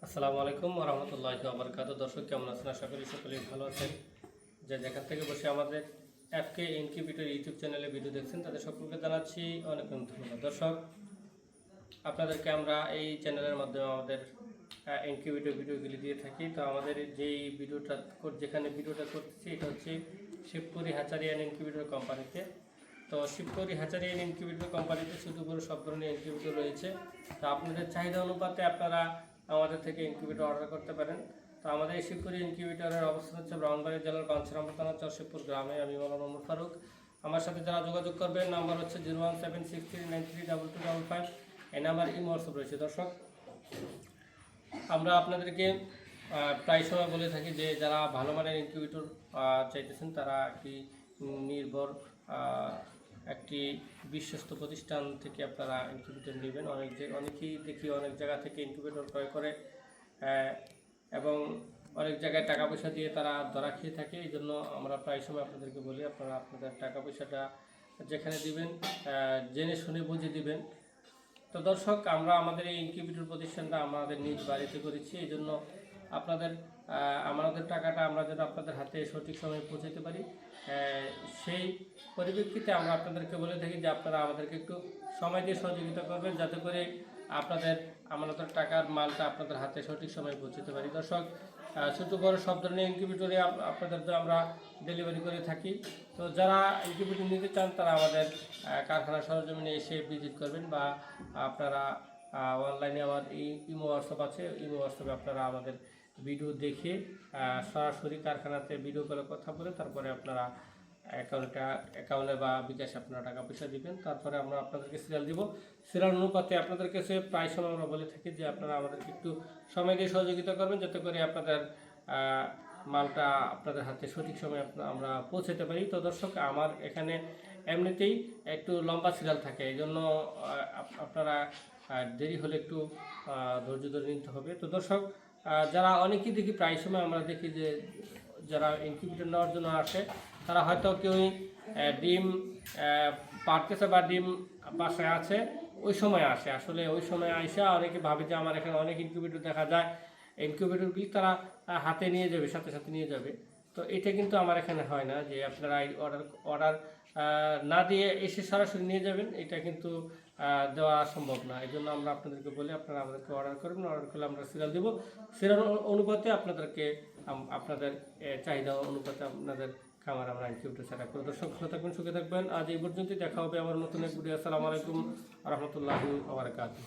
আসসালামু আলাইকুম ওয়া রাহমাতুল্লাহি ওয়া বারাকাতুহু। দর্শক কেমন আছেন? আশা করি সকলেই ভালো আছেন। যে যেখান থেকে বসে আমাদের এফকে ইনকিউবেটর ইউটিউব চ্যানেলে ভিডিও দেখছেন তাদের সকলকে জানাচ্ছি অনেক অনেক ধন্যবাদ। দর্শক, আপনাদেরকে আমরা এই চ্যানেলের মাধ্যমে আমাদের ইনকিউবেটর ভিডিওগুলি দিয়ে থাকি। তো আমাদের যেই ভিডিওটা যেখানে ভিডিওটা করতেছি এটা হচ্ছে শিবপুরি হ্যাচারি অ্যান্ড ইনকিউবেটর কোম্পানিতে। তো শিবপুরি হ্যাচারি অ্যান্ড ইনকিউবেটর কোম্পানিতে ছোটো বড় সব ধরনের ইনকিউবেটর রয়েছে। তো আপনাদের চাহিদা অনুপাতে আপনারা আমাদের থেকে ইনকিউবেটর অর্ডার করতে পারেন। তো আমাদের এই শিবপুরি ইনকিউবেটরের অবস্থান হচ্ছে ব্রাহ্মণবাড়িয়া জেলার বাঞ্ছারামপুর থানা চরশিবপুর গ্রামে। আমি মাওলানা ওমর ফারুক। আমার সাথে যারা যোগাযোগ করবেন নাম্বার হচ্ছে 01763932255। এই নাম্বার ইমো হোয়াটসঅ্যাপ রয়েছে। দর্শক, আমরা আপনাদেরকে প্রায় সময় বলে থাকি যে যারা ভালো মানের ইনকিউবেটর চাইতেছেন তারা একটি নির্ভর একটি বিশ্বস্ত প্রতিষ্ঠান থেকে আপনারা ইনকিউবেটর নেবেন। অনেকেই দেখি অনেক জায়গা থেকে ইনকিউবেটর ক্রয় করে এবং অনেক জায়গায় টাকা পয়সা দিয়ে তারা ধরা খেয়ে থাকে। এই জন্য আমরা প্রায় সময় আপনাদেরকে বলি আপনারা আপনাদের টাকা পয়সাটা যেখানে দিবেন জেনে শুনে বুঝে দিবেন। তো দর্শক, আমরা আমাদের এই ইনকিউবেটর প্রতিষ্ঠানটা আমাদের নিজ বাড়িতে করেছি। এই জন্য আপনাদের আমাদের টাকাটা আমরা যেন আপনাদের হাতে সঠিক সময়ে পৌঁছাতে পারি, সেই পরিপ্রেক্ষিতে আমরা আপনাদেরকে বলে থাকি যে আপনারা আমাদেরকে একটু সময় দিয়ে সহযোগিতা করবেন যাতে করে আপনাদের আমাদের টাকার মালটা আপনাদের হাতে সঠিক সময়ে পৌঁছাতে পারি। দর্শক, ছোটো বড় সব ধরনের ইনকিউবেটরে আপনাদের আমরা ডেলিভারি করে থাকি। তো যারা ইনকিউবেটর নিতে চান তারা আমাদের কারখানা সরজমিনে এসে ভিজিট করবেন বা আপনারা অনলাইনে আমার ইমো হোয়াটসঅ্যাপ আছে, ইমো হোয়াটসঅ্যাপে আপনারা আমাদের ভিডিও দেখে সরাসরি কারখানাতে ভিডিও কলে কথা বলে তারপরে আপনারা অ্যাকাউন্টে বা বিকাশে আপনারা টাকা পয়সা দিবেন। তারপরে আমরা আপনাদেরকে সিরিয়াল দিব। সিরিয়াল অনুপাতে আপনাদের কাছে প্রায় সময় আমরা বলে থাকি যে আপনারা আমাদেরকে একটু সময় দিয়ে সহযোগিতা করবেন যাতে করে আপনাদের মালটা আপনাদের হাতে সঠিক সময়ে আমরা পৌঁছাতে পারি। তো দর্শক, আমার এখানে এমনিতেই একটু লম্বা সিরিয়াল থাকে, এই জন্য আপনারা দেরি হলে একটু ধৈর্য ধরে নিতে হবে। তো দর্শক, যারা অনেকেই দেখি প্রায় সময় আমরা দেখি যে যারা ইনকিউবেটর নেওয়ার জন্য আসে তারা হয়তো কেউই ডিম পারতেছে বা ডিম বাসায় আছে ওই সময় আসে। আসলে ওই সময় আইসা অনেকে ভাবে যে আমার এখানে অনেক ইনকিউবেটর দেখা যায়, ইনকিউবেটরগুলি তারা হাতে নিয়ে যাবে, সাথে সাথে নিয়ে যাবে। তো এটা কিন্তু আমার এখানে হয় না যে আপনারা অর্ডার না দিয়ে এসে সরাসরি নিয়ে যাবেন, এটা কিন্তু দেওয়া সম্ভব না। এই জন্য আমরা আপনাদেরকে বলি আপনারা আমাদেরকে অর্ডার করবেন। অর্ডার করলে আমরা সিরিয়াল দেবো। সিরিয়াল অনুপাতে আপনাদেরকে আপনাদের চাহিদা অনুপাতে আপনাদের খামার আমরা ইনকিউবেটর সেট আপ করে। দর্শক, ভালো থাকবেন, সুখে থাকবেন। আজ এই পর্যন্তই, দেখা হবে আবার নতুন এক ভিডিও। আসসালামু আলাইকুম ওয়া রাহমাতুল্লাহি ওয়া বারাকাতুহু।